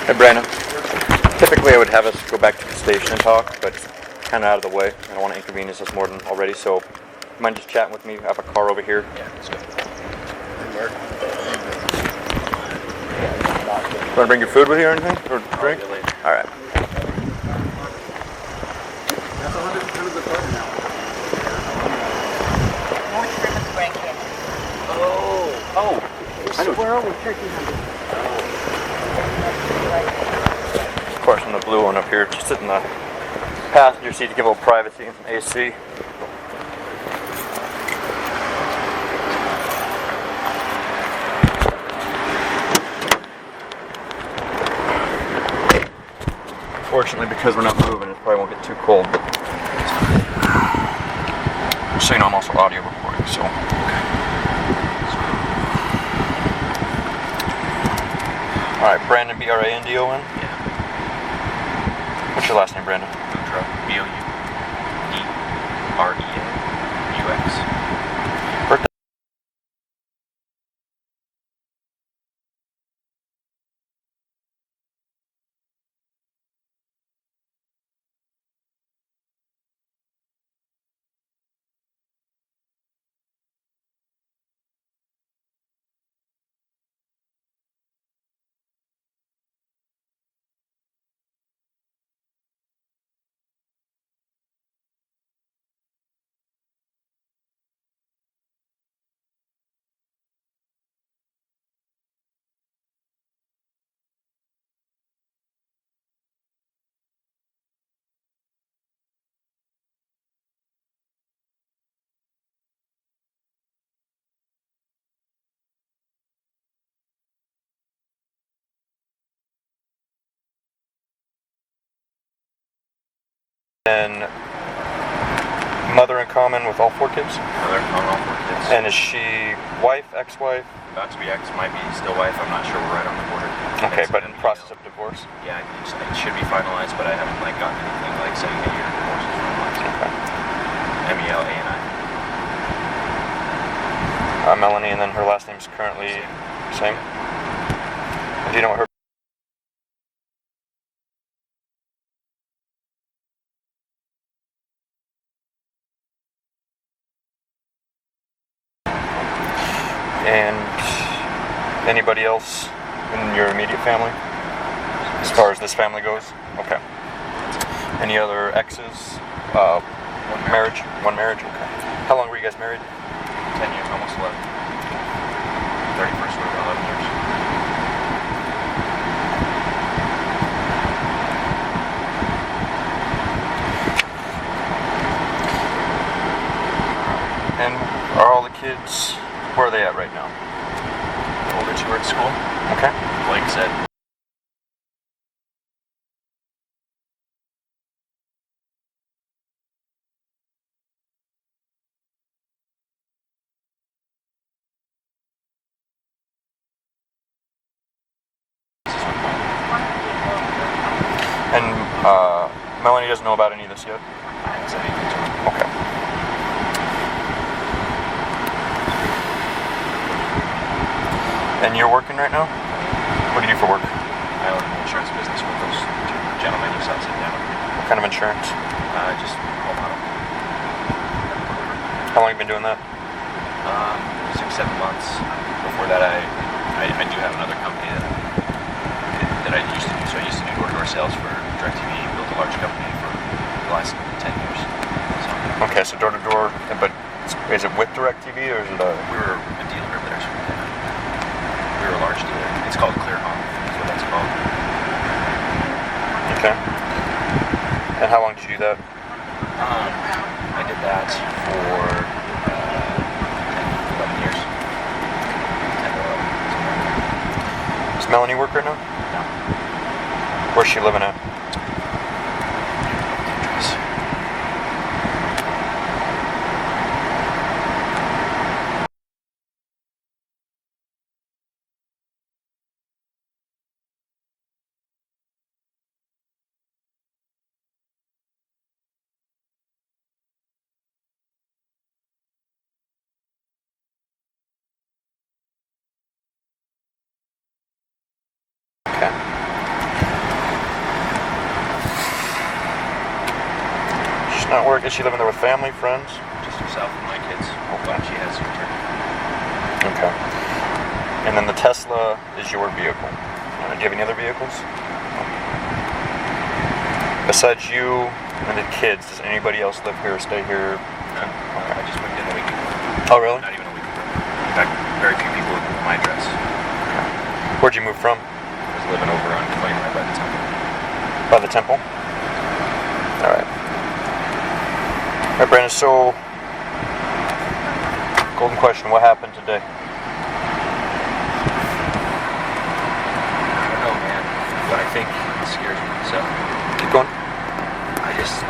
Hey Brandon, typically I would have us go back to the station and talk, but it's kind of out of the way. I don't want to inconvenience us more than already, so mind just chatting with me? I have a car over here. Yeah, let's go. You want to bring your food with you or anything? Or drink? Alright. Of course, I'm the blue one up here, just sit in the passenger seat to give a little privacy and some AC. Fortunately, because we're not moving, it probably won't get too cold. But just so you know, I'm also audio recording, so. Alright, Brandon, B-R-A-N-D-O-N? Yeah. What's your last name, Brandon? Boudreaux. B-O-U-D-R-E-A-U-X. Birthday? And mother in common with all four kids? Mother in common, all 4 kids. And is she wife, ex-wife? About to be ex, might be still wife. I'm not sure. We're right on the border. Okay, but in process of divorce? Yeah, it should be finalized, but I haven't gotten anything saying that your divorce is finalized. Okay. M-E-L-A-N-I. Melanie, and then her last name is currently same? Do you know what her and anybody else in your immediate family? As far as this family goes? Okay. Any other exes? Marriage? One marriage? Okay. How long were you guys married? 10 years, almost 11. 31st would have 11 years. And are all the kids, where are they at right now? The older 2 are at school. Okay. Like said. And Melanie doesn't know about any of this yet? I haven't said anything to her. Okay. And you're working right now? What do you do for work? I own an insurance business with those 2 gentlemen you saw sitting down. What kind of insurance? Just home auto. How long have you been doing that? 6, 7 months. Before that, I do have another company that I used to do. So I used to do door-to-door sales for DirecTV, built a large company for the last 10 years. So, Okay, so door-to-door, but is it with DirecTV or is it a... we were a dealer over there. So we were a large dealer. It's called Clear Home. That's what that's called. Okay. And how long did you do that? I did that for 11 years. 10 to 11. Does Melanie work right now? No. Where's she living at? Okay. not work. Is she living there with family, friends? Just herself and my kids. Okay. She has her. Okay. And then the Tesla is your vehicle. Do you have any other vehicles? Besides you and the kids, does anybody else live here or stay here? No. Okay. I just moved in a week ago. Oh, really? Not even a week ago. In fact, very few people live in my address. Okay. Where'd you move from? I was living over on Claim right by the temple. By the temple? All right. All right, Brandon, so, golden question, what happened today? I don't know, man. But I think it scares me. So, Keep going. I just,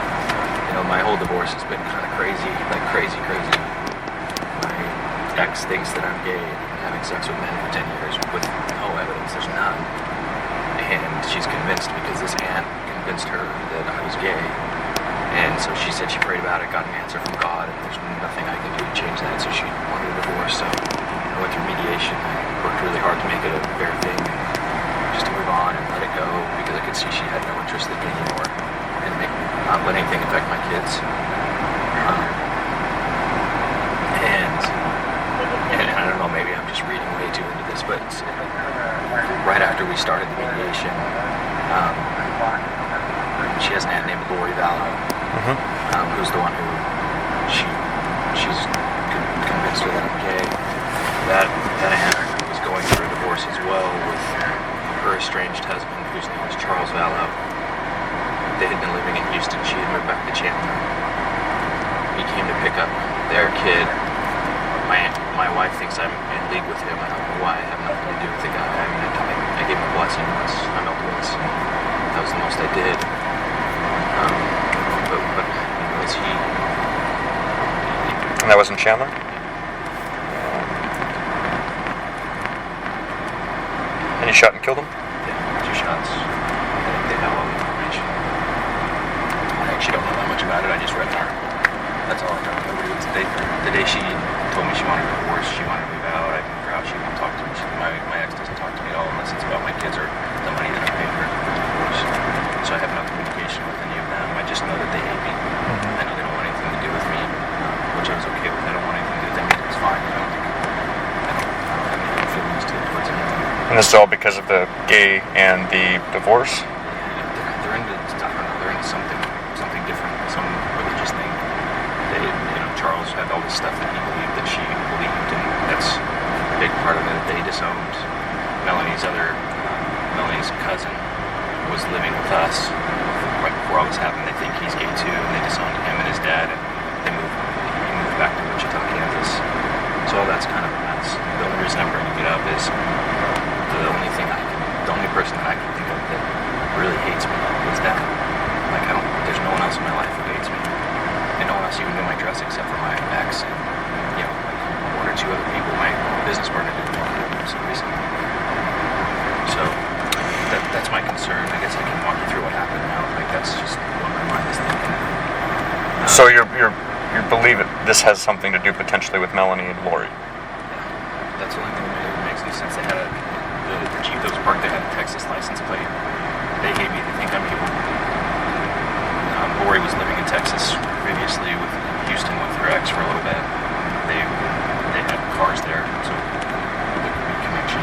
my whole divorce has been kind of crazy. Like, crazy. My ex thinks that I'm gay and having sex with men for 10 years with no evidence. There's none. And she's convinced because this aunt convinced her that I was gay. And so she said she prayed about it, got an answer from God, and there's nothing I can do to change that. So she wanted a divorce. So I went through mediation. I worked really hard to make it a fair thing, just to move on and let it go, because I could see she had no interest in me anymore, and not let anything affect my kids. And I don't know, maybe I'm just reading way too into this, but right after we started the mediation, she has an aunt named Lori Vallow, who's the one who she's convinced her that I'm gay. That aunt was going through a divorce as well with her estranged husband, whose name is Charles Vallow. They had been living in Houston. She had moved back to Chandler. He came to pick up their kid. My wife thinks I'm in league with him. I don't know why. I have nothing to do with the guy. I mean, I gave him a blessing once. I knelt once. That was the most I did. But is he? And that was in Chandler? And you shot and killed him? Yeah, 2 shots. They have all the information. I actually don't know that much about it. I just read an article. That's all I know. The day she told me she wanted a divorce, she wanted to move out, I moved her out, she won't talk to me. My ex doesn't talk to me at all unless it's about my kids or the money that I'm paying her for the divorce. So I have no communication with any of them. I just know that they hate me. I know they don't want anything to do with me, which I was okay with. I don't want anything to do with them either. It's fine. I don't have any feelings towards anyone. And this is all because of the gay and the divorce? They're into, I don't know, they're into something different, some religious thing. Charles had all this stuff that he believed that she believed, and that's a big part of it. They disowned Melanie's cousin was living with us right before all this happened. They think he's gay too, and they disowned him and his dad, and he moved back to Wichita, Kansas. So all that's kind of a mess. The only reason I'm bringing it up is the only person that I can think of that really hates me is that. Like, there's no one else in my life who hates me. And no one else even knew my address except for my ex and, like 1 or 2 other people. My business partner didn't want to do for some reason. So, that's my concern. I guess I can walk you through what happened now. Like, that's just what my mind is thinking. So you believe that this has something to do potentially with Melanie and Lori? Yeah. That's the only thing that makes any sense. They had the Jeep that was parked, they had a Texas license plate. They hate me. They think I'm evil. Lori was living in Texas previously with Houston with her ex for a little bit. They had cars there, so there could be a connection.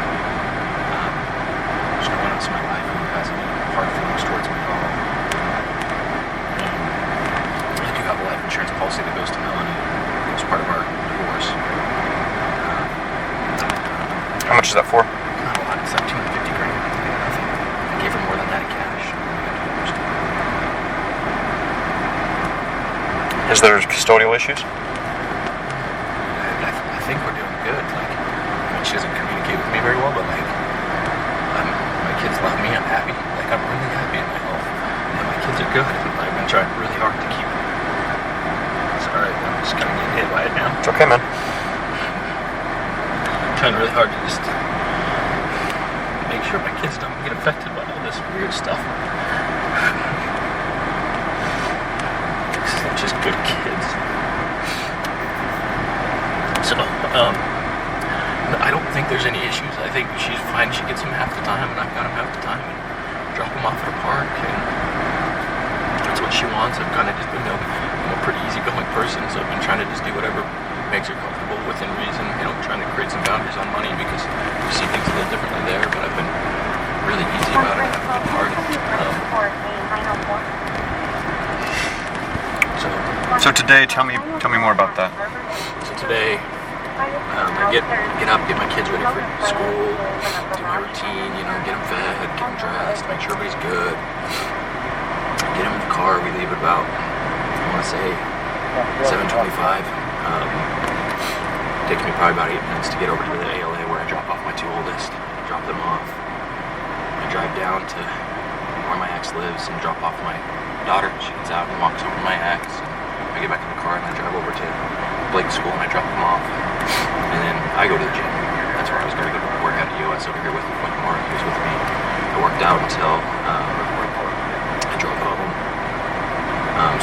There's no one else in my life who has any hard feelings towards me at all. I do have a life insurance policy that goes to Melanie. It was part of our divorce. How much is that for? Not a lot. It's like $250,000. I gave her more than that in cash. Is there custodial issues? I think we're doing good. Like, she doesn't communicate with me very well, but my kids love me. I'm happy. Like, I'm really happy in my home, and my kids are good. I've been trying really hard to keep. Sorry, I'm just kind of getting hit by it now. It's okay, man. I'm trying really hard to just make sure my kids don't get affected by all this weird stuff. Just good kids. So, I don't think there's any issues. I think she's fine. She gets him half the time, and I've got him half the time, and drop him off at a park, and that's what she wants. I've kind of just been I'm a pretty easygoing person, so I've been trying to just do whatever makes you comfortable within reason. Trying to create some boundaries on money because we see things a little differently there. But I've been really easy about it. I've been hard. So today, tell me more about that. So today, I get up, get my kids ready for school, do my routine, get them fed, get them dressed, make sure everybody's good. Get them in the car. We leave at about, I want to say, 7:25. Takes me probably about 8 minutes to get over to the ALA where I drop off my two oldest, drop them off. I drive down to where my ex lives and drop off my daughter. She gets out and walks over to my ex. And I get back in the car and I drive over to Blake's school and I drop them off. And then I go to the gym. That's where I was going to go to work out at US over here with Mark. He was with me. I worked out until I drove home.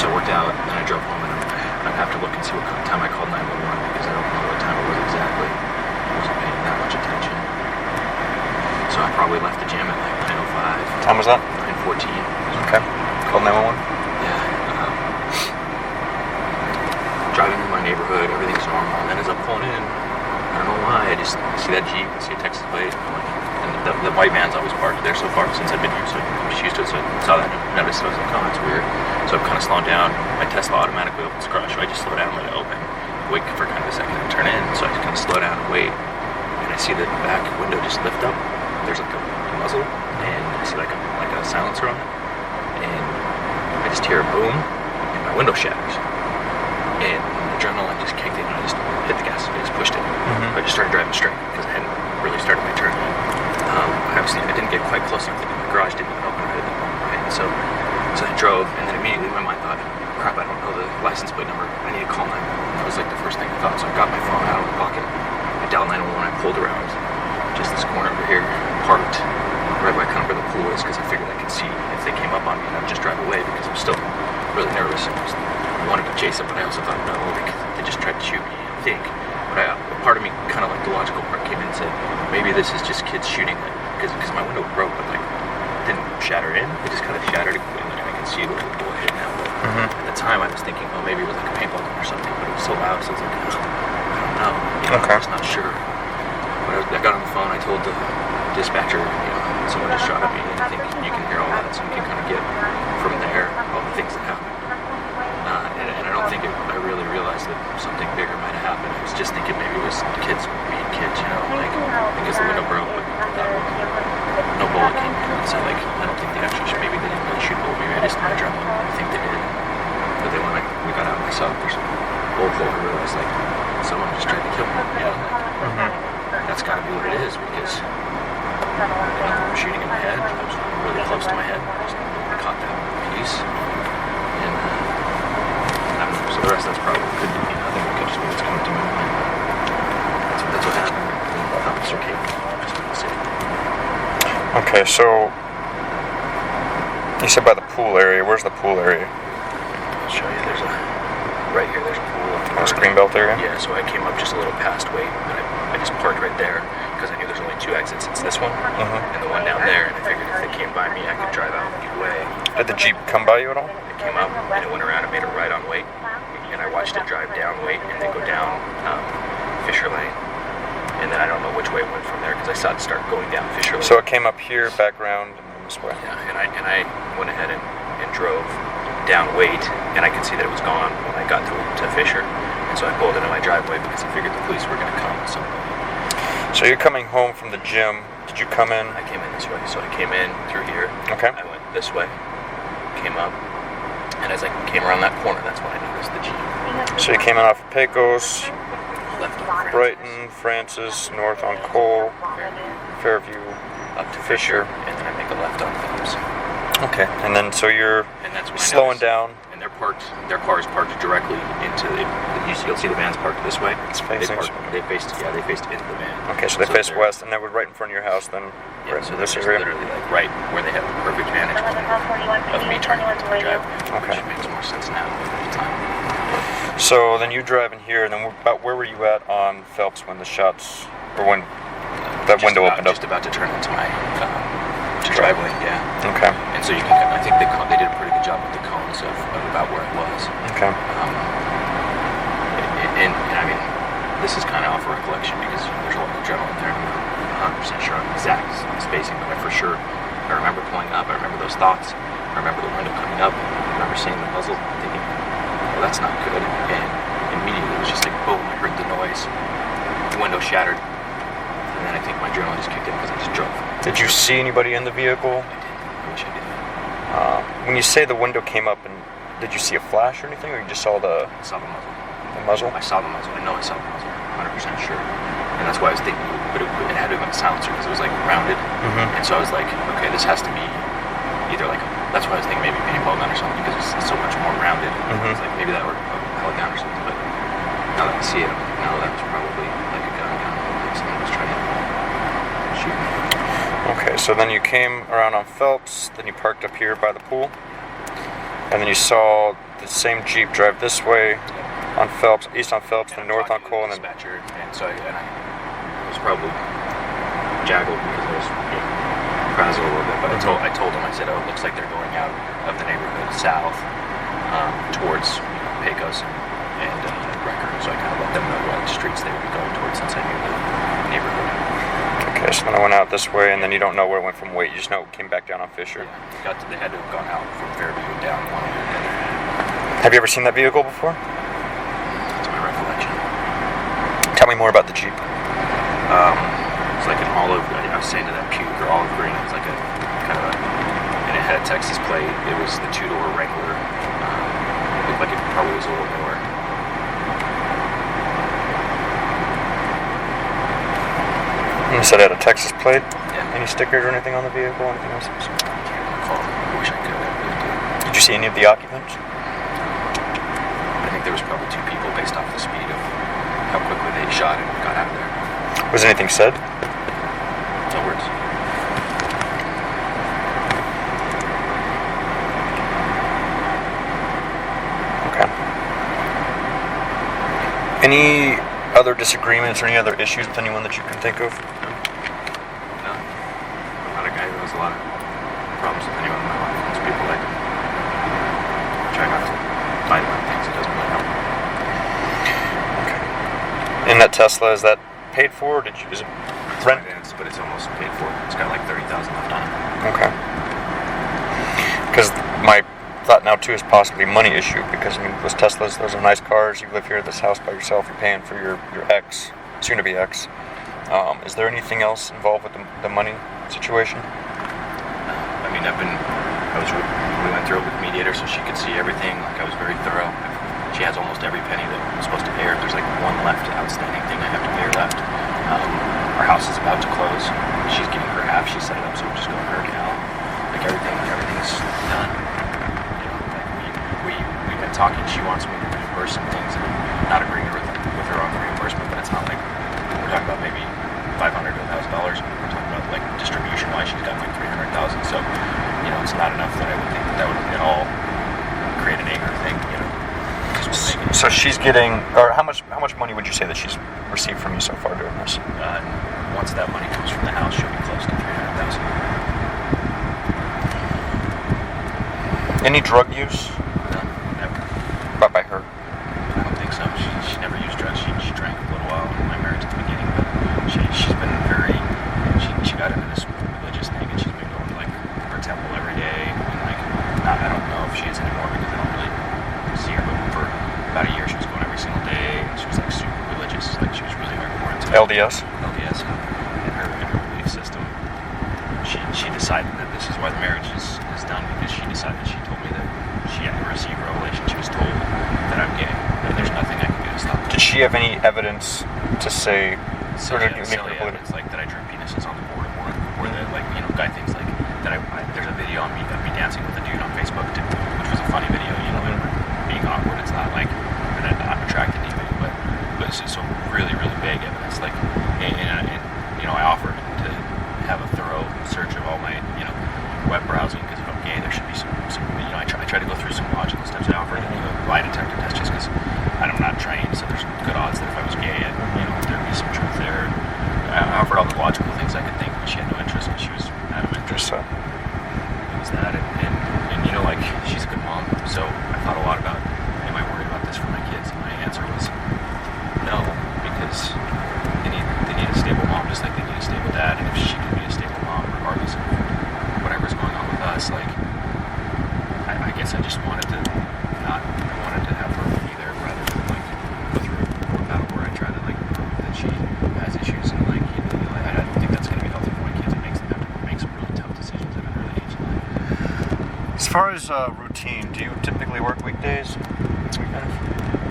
So I worked out and then I drove home and I'd have to look and see what time I called 911 because I don't know what time it was exactly. I wasn't paying that much attention. So I probably left the gym at like 9:05. What time was that? 9:14. Okay. Called 911? Yeah. Driving in my neighborhood, everything's normal. And then as I'm pulling in, I don't know why, I just see that Jeep, I see a Texas plate. And the white van's always parked there so far since I've been here, so I'm just used to it. So I saw that and noticed it. I was like, oh, that's weird. So I'm kind of slowing down. My Tesla automatically opens garage, so I just slow down and let it open. Wait for kind of a second to turn in, so I just kind of slow down and wait. And I see the back window just lift up. There's like a muzzle, and I see like a silencer on it. And I just hear a boom, and my window shatters. And adrenaline just kicked in, and I just hit the gas. I just pushed it. I just started driving straight because I hadn't really started my turn yet. I didn't get quite close enough that the garage didn't even open right at that moment, right? So I drove, and then immediately my mind thought, crap, I don't know the license plate number. I need to call 911. That was like the first thing I thought. So I got my phone out of my pocket. I dialed 911. I pulled around just this corner over here, parked right by kind of where the pool is because I figured I could see if they came up on me and I would just drive away because I'm still really nervous. I wanted to chase them, but I also thought, no, because they just tried to shoot me, I think. But part of me, kind of like the logical part, came in and said, maybe this is just kids shooting it. Because my window broke, but like didn't shatter in. It just kind of shattered and I can see the little bullet hit now. But at the time, I was thinking, oh, maybe it was like a paintball gun or something. But it was so loud, so I was like, oh, I don't know. Okay. I'm just not sure. But I got on the phone. I told the dispatcher, someone just shot at me, and I think you can hear all that, so you can kind of get from there all the things that happened. And I don't think I really realized that something bigger might have happened. I was just thinking maybe it was kids being kids, like because the window broke, but no bullet came in. So like I don't think they actually maybe they didn't really shoot over me. I just my adrenaline. I think they did. But then when we got out and I saw there's a bullet hole, I realized like someone just tried to kill me. That's gotta be what it is because I'm shooting in my head. I was really close to my head. I just caught that piece. And I don't know. So the rest that's probably could be nothing. It could just be what's coming to my mind. That's what happened. Officer came. Just want to say. Okay, so you said by the pool area. Where's the pool area? I'll show you. Right here, there's a pool. Greenbelt area? Yeah, so I came up just a little past Wait, and I just parked right there because I knew there's only two exits. It's this one and the one down there, and I figured if they came by me, I could drive out either way. Did the Jeep come by you at all? It came up, and it went around and made a right on Wait, and I watched it drive down Wait and then go down Fisher Lane. And then I don't know which way it went from there because I saw it start going down Fisher Lane. So it came up here, back around, and then this way. Yeah, and I went ahead and drove down Wait, and I could see that it was gone when I got to Fisher. And so I pulled into my driveway because I figured the police were going to come. So you're coming home from the gym. Did you come in? I came in this way. So I came in through here. Okay. I went this way, came up, and as I came around that corner, that's when I noticed the Jeep. So you came in off of Pecos, Left on Brighton, Francis, north on Cole, Fairview, up to Fisher, and then I make a left on Phillips. Okay. And then so you're And that's when slowing down. And their car is parked directly into it. You'll see the van's parked this way. It's facing. They faced into the van. Okay, so they face west, and they were right in front of your house then. Yeah, right so in they're this just area. literally like right where they have the perfect vantage point of me turning into my driveway. Okay. Which makes more sense now than at the time. So then you driving here, and then about where were you at on Phelps when the shots, or when that window opened up? Just about to turn into my driveway, yeah. Okay. And And so you can, I think they did a pretty good job with the cones of about where it was. Okay. And I mean, this is kind of off recollection because there's a lot of adrenaline there. I'm not 100% sure on the exact spacing, but I remember pulling up. I remember those thoughts. I remember the window coming up. I remember seeing the muzzle, thinking, well, that's not good. And immediately it was just like, boom, I heard the noise. The window shattered. And then I think my adrenaline just kicked in because I just drove. Did you see anybody in the vehicle? I did. I wish I did. When you say the window came up, and did you see a flash or anything, or you just saw the I saw the muzzle. muzzle? I saw the muzzle. I know I saw the muzzle. 100% sure. And that's why I was thinking, but it had to have been a silencer because it was like rounded. Mm-hmm. And so I was like, okay, this has to be either like, that's why I was thinking maybe a paintball gun or something because it's so much more rounded. Mm-hmm. It's like maybe that were a pellet gun or something. But now that I see it, I'm like, no, that was probably like a gun. Like someone was trying to shoot me. Okay, so then you came around on Phelps, then you parked up here by the pool, and then you saw the same Jeep drive this way on Phelps, east on Phelps, then north on Cole, and then... Dispatcher, and so I was probably jaggled because I was frazzled a little bit, but I told him, I said, oh, it looks like they're going out of the neighborhood south towards Pecos and Record, so I kind of let them know what streets they would be going towards since I knew the neighborhood. Okay, so then I went out this way, and then you don't know where it went from Waite, you just know it came back down on Fisher. Yeah, they had to have gone out from Fairview down one way or the other. Have you ever seen that vehicle before? That's my recollection. Tell me more about the Jeep. It's like an olive, I was saying to that puke or olive green, it was like a kind of a, and it had a Texas plate. It was the two-door Wrangler. It looked like it probably was a little newer. You said it had a Texas plate? Yeah. Any stickers or anything on the vehicle? Anything else? I can't recall. I wish I could. Did you see any of the occupants? I think there was probably two people based off the speed of how quickly they shot and got out of there. Was anything said? No words. Okay. Any other disagreements or any other issues with anyone that you can think of? No. I'm not a guy who has a lot of problems with anyone in my life. Most people like try not to fight about things. It doesn't really help. And that Tesla, is that paid for? Or is it rent? Financed, but it's almost paid for. It's got like $30,000 left on it. Okay. Because my thought now too is possibly money issue. Because I mean, those Teslas, those are nice cars. You live here at this house by yourself. You're paying for your ex, soon to be ex. Is there anything else involved with the money situation? I mean, we went through it with Mediator so she could see everything. Like I was very thorough. She has almost every penny that I'm supposed to pay her. If there's like one left outstanding thing I have to pay her left. Our house is about to close. She's getting her half. She set it up, so we're just going to her account. Like everything's done. You know, like we've been talking. She wants me to reimburse some things, and I'm not agreeing with her on the reimbursement. But it's not like we're talking about maybe $500 to $1,000. We're talking about like distribution-wise, she's got like $300,000. So you know, it's not enough that I would think that would at all create an anger thing. You know. So she's getting, or how much money would you say that she's received from you so far during this? Once that money comes from the house, she'll be close to $300,000. Any drug use? No, never. But by her? I don't think so. She never used drugs. She drank a little while in my marriage at the beginning, but she's been very. She got into this religious thing, and she's been going to like her temple every day. And like, I don't know if she is anymore because I don't really see her, but for about a year she was going every single day, and she was like super religious, like she was really hardcore into LDS? LDS, in her belief system. She decided that this is why the marriage is done, because she told me that she had to receive revelation. She was told that I'm gay, and there's nothing I can do to stop it. Did she have any evidence to say, silly evidence, like that I drew penises on the board, or that, like, you know, guy things like that. There's a video on me of me dancing with a dude on Facebook, which was a funny video, you know, and being awkward. It's not like that I'm attracted to anybody, but it's just some really, really vague evidence. Like, and you know, I offered to have a thorough search of all my, you know, web browsing, because if I'm gay, there should be some you know, I try to go through some logical steps. I offered to do a lie detector test just because I'm not trained, so there's good odds that if I was gay, you know, there'd be some truth there. I offered all the logical things I could think, but she had no interest, but she was adamant. just It was that, far as routine, do you typically work weekdays? Weekends?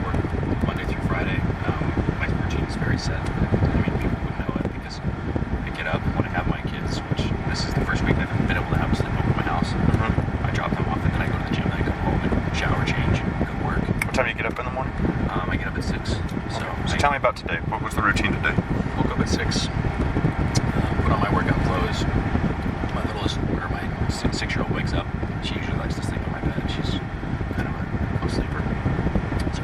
Work Monday through Friday. My routine is very set. I mean, people would know it because I get up when I have my kids, which this is the first week I've been able to have a sleepover at my house. Mm-hmm. I drop them off and then I go to the gym, then I come home and shower, change, and go to work. What time do you get up in the morning? I get up at 6. So tell me about today. What was the routine today? Woke up at 6, put on my workout clothes. My littlest, or my 6-year-old wakes up. She usually likes to sleep in my bed. She's kind of a close sleeper. So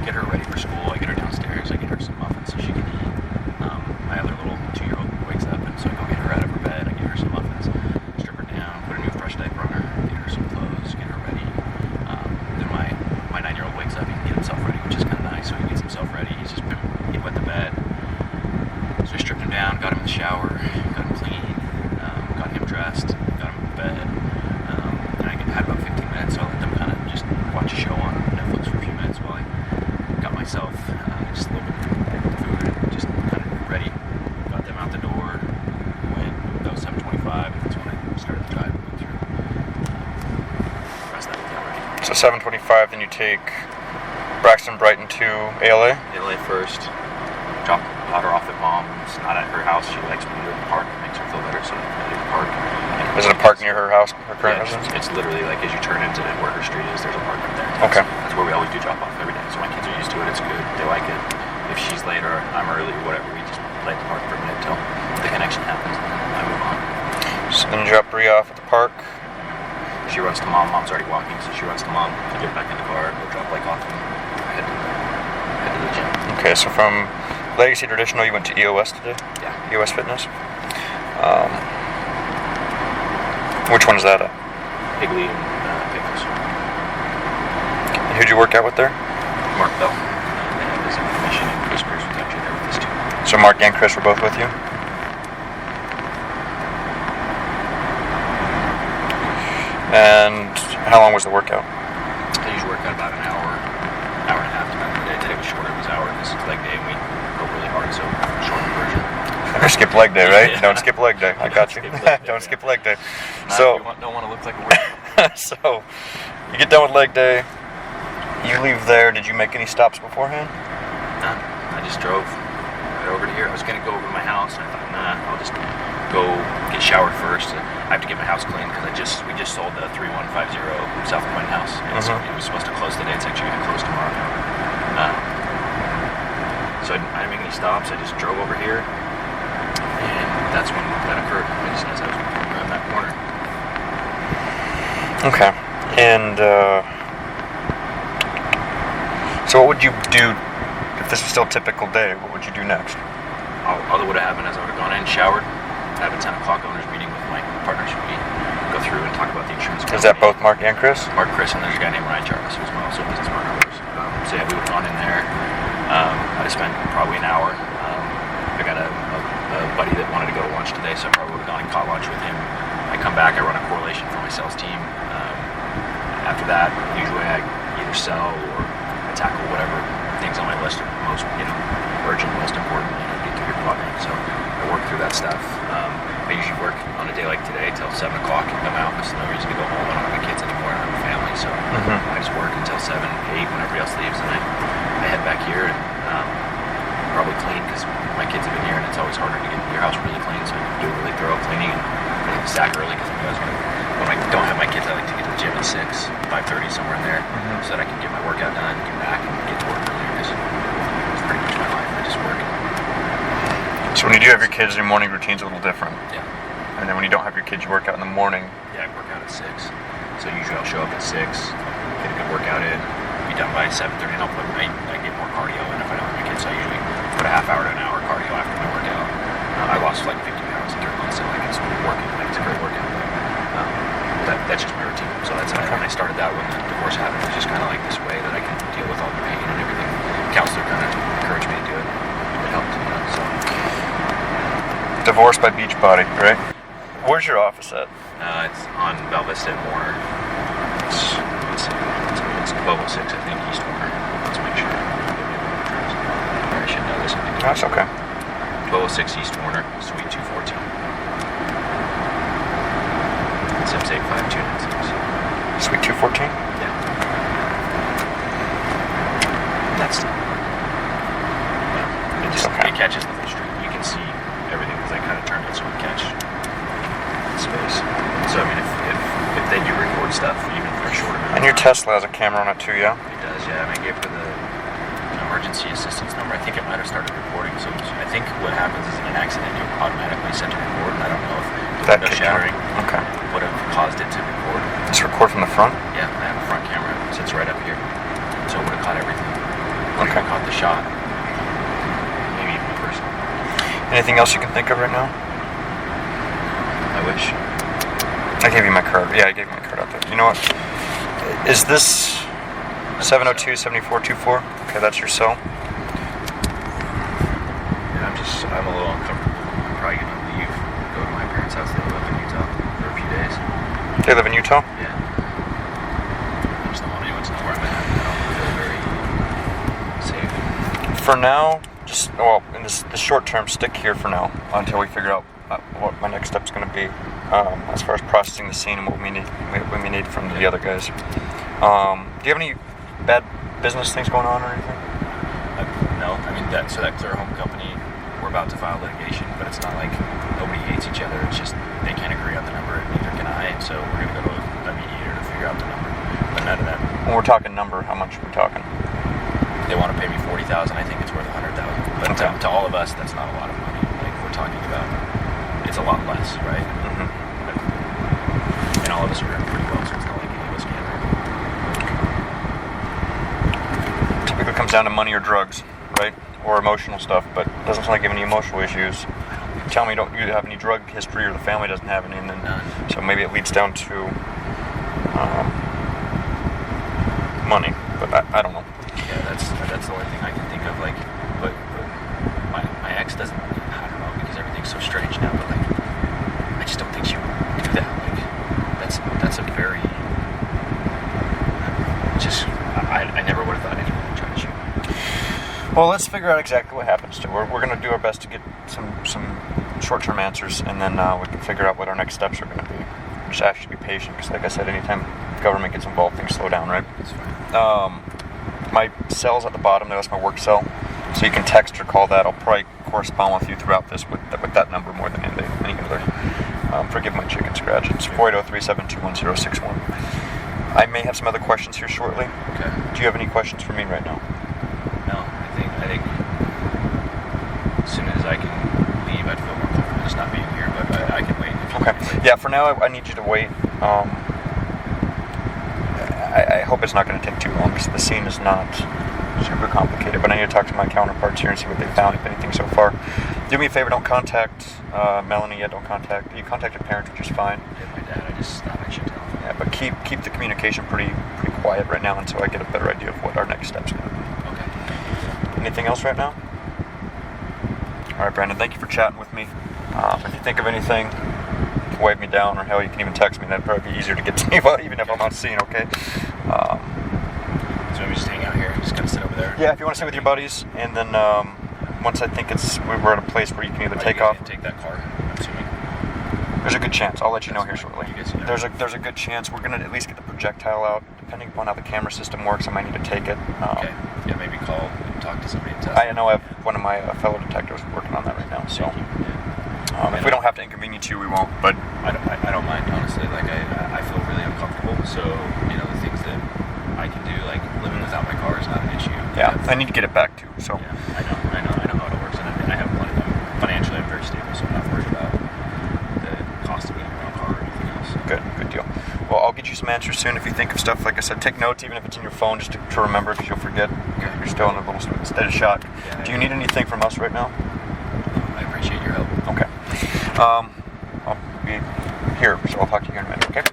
get her ready for school. I get her downstairs. I get her some muffins so she can eat. My other little 2-year-old wakes up, and so I go get her out of her bed. I get her some muffins, strip her down, put a new fresh diaper on her, get her some clothes, get her ready. Then my 9-year-old wakes up. He can get himself ready, which is kind of nice. So he gets himself ready. He wet the bed. So I stripped him down, got him in the shower, got him clean, got him dressed, got him in bed. And I had about 15 minutes, so I let them kind of just watch a show on Netflix for a few minutes while I got myself just a little bit of food and just kind of ready. Got them out the door, went, that was 7:25, and that's when I started the drive and went through the rest of that weekend already. So 7:25, then you take Braxton Brighton to ALA? ALA first, drop her off at mom's, not at her house. She likes me to do it in the park, it makes her feel better, so I do the park. Is it a park near her house, her current residence? It's literally like as you turn into where her street is, there's a park right there. Okay. That's where we always do drop off every day. So my kids are used to it. It's good. They like it. If she's late or I'm early or whatever, we just play at the park for a minute till the connection happens, and then I move on. So then you drop Bree off at the park. She runs to mom. Mom's already walking, so she runs to mom. I get back in the car, go drop Blake off, and head to the gym. Okay, so from Legacy Traditional, you went to EOS today? Yeah. EOS Fitness. Which one is that at? Higley and Pickles. Who'd you work out with there? Mark Bell. They have his information, and Chris Pierce was actually there with us too. So Mark and Chris were both with you? And how long was the workout? I usually work out about an hour and a half depending on the day. Today was shorter, it was an hour. This is leg day and we go really hard, so shorter version. Skip leg day, right? Yeah. Don't skip leg day. I got you. Don't skip leg day. So don't want to look like a weirdo. So you get done with leg day. You leave there. Did you make any stops beforehand? Nah, I just drove right over to here. I was gonna go over to my house, and I thought, nah, I'll just go get showered first. I have to get my house clean because we just sold the 3150 South Point house. And so it was supposed to close today. It's actually gonna close tomorrow. So I didn't make any stops. I just drove over here. And that's when that occurred. I just as I was around that corner. Okay. And so what would you do if this was still a typical day? What would you do next? All that would have happened is I would have gone in, showered, have a 10 o'clock owners meeting with my partners. We go through and talk about the insurance company. Is that both Mark and Chris? Mark, Chris, and there's a guy named Ryan Jarvis who's also a business partner of ours. So yeah, we would have gone in there. I'd have spent probably an hour. I got a buddy that wanted to go to lunch today, so I probably would have gone and caught lunch with him. I come back, I run a correlation for my sales team. After that, usually I either sell or I tackle whatever things on my list are most, urgent, most important, get through your quadrant. So I work through that stuff. I usually work on a day like today till 7 o'clock and come out. There's no reason to go home. I don't have my kids anymore. I don't have a family, so I just work until 7, 8 when everybody else leaves, and I head back here and probably clean because my kids have been here and it's always harder to get your house really clean, so I do a really thorough cleaning and I like to stack early because when I don't have my kids, I like to get to the gym at 6, 5:30, somewhere in there, so that I can get my workout done, get back and get to work earlier because it's pretty much my life. I just work. So when you do have your kids, your morning routine's a little different. Yeah. And then when you don't have your kids, you work out in the morning. Yeah, I work out at 6. So usually I'll show up at 6, get a good workout in, be done by 7:30, and I get more cardio in if I don't have my kids, so I usually put a half hour to an hour cardio after my workout. I lost like 50 pounds in 3 months, so it's working. It's a great workout. That's just my routine. So that's when I started that when the divorce happened. It was just kind of like this way that I can deal with all the pain and everything. The counselor kind of encouraged me to do it. It helped, so. Divorced by Beachbody, right? Where's your office at? It's on Bell Vista and Warner. It's 1206, I think, East Warner. Let's make sure. I should know this. That's okay. 1206 East Warner, Suite 214. 68526. Suite 214? Yeah. That's it catches the whole street. You can see everything because I kind of turned it so it catch space. So I mean, if they do record stuff, even for a short amount. And your Tesla has a camera on it too, yeah? It does, yeah. I mean, I gave her the emergency assistance number. I think it might have started recording. So I think what happens is in an accident, you automatically set to record. And I don't know if the window shattering would have caused it to record. Does it record from the front? Yeah, I have a front camera. It sits right up here. So it would have caught everything. Would Okay. have caught the shot. Maybe even the person. Anything else you can think of right now? I wish. I gave you my card. Yeah, I gave you my card out there. You know what? Is this 702-7424? Okay, that's your cell. Yeah, I'm a little uncomfortable. I'm probably going to leave, go to my parents' house. They live in Utah for a few days. They live in Utah? Yeah. I just don't want anyone to know where I'm at. I don't feel very safe. For now, in this short term, stick here for now until we figure out what my next step's going to be as far as processing the scene and what we need from the other guys. Do you have any bad business things going on or anything? No. I mean, that Clear Home company, we're about to file litigation, but it's not like nobody hates each other. It's just they can't agree on the number, and neither can I. So we're going to go to a mediator to figure out the number. But none of that. When we're talking number, how much are we talking? They want to pay me $40,000. I think it's worth $100,000. But to all of us, that's not a lot of money. Like we're talking about, it's a lot less, right? Mm-hmm. And all of us are doing pretty well, so it's not like any of us can't. Typically comes down to money or drugs, right? Or emotional stuff, but it doesn't sound like you have any emotional issues. Tell me you have any drug history or the family doesn't have any, and then so maybe it leads down to money, but I don't know. Yeah, that's the only thing I can think of. Like, but my ex doesn't. I don't know because everything's so strange now. But like, I just don't think she would do that. Like, that's a very just. I never would have thought anyone would try to shoot me. Well, let's figure out exactly what happens to her. We're going to do our best to get some short-term answers, and then we can figure out what our next steps are going to be. Just ask you to be patient, because like I said, anytime government gets involved, things slow down, right? That's fine. My cell's at the bottom there. That's my work cell. So you can text or call that. I'll probably correspond with you throughout this with that number more than any other. Forgive my chicken scratch. It's 480-372-1061. I may have some other questions here shortly. Okay. Do you have any questions for me right now? No, I think as soon as I can leave, I'd feel more comfortable just not being here. But I can wait. Okay. Yeah. For now, I need you to wait. I hope it's not going to take too long because the scene is not super complicated. But I need to talk to my counterparts here and see what they found, if anything, so far. Do me a favor. Don't contact Melanie yet. You contacted parents, which is fine. Yeah, my dad. I just thought I should tell him. Yeah, but keep the communication pretty quiet right now until I get a better idea of what our next steps are going to be. Okay. Anything else right now? All right, Brandon. Thank you for chatting with me. If you think of anything, wave me down, or hell, you can even text me. That'd probably be easier to get to me, even if I'm on scene. Okay. So maybe just hang out here. Just gotta sit over there. Yeah, if you want to sit with your buddies, and then once I think we're at a place where you can either take off. Take that car. I'm assuming. There's a good chance. I'll let you know here shortly. You guys know. There's a good chance we're gonna at least get the projectile out. Depending upon how the camera system works, I might need to take it. Okay. Yeah, maybe call and talk to somebody and test. I know I have one of my fellow detectives working on that right now. So if we don't have to inconvenience you, we won't. But I don't mind, honestly. Like I feel really uncomfortable. So the things that I can do, like living without my car, is not an issue. Yeah, I need to get it back too. So yeah, I know how it works, and I have plenty. Financially, I'm very stable, so I'm not worried about the cost of getting my own car or anything else. Good deal. Well, I'll get you some answers soon. If you think of stuff, like I said, take notes, even if it's in your phone, just to remember, because you'll forget. Okay. You're still in a little state of shock. Yeah, Do you need anything from us right now? I appreciate your help. Okay. I'll be here, so I'll talk to you here in a minute. Okay.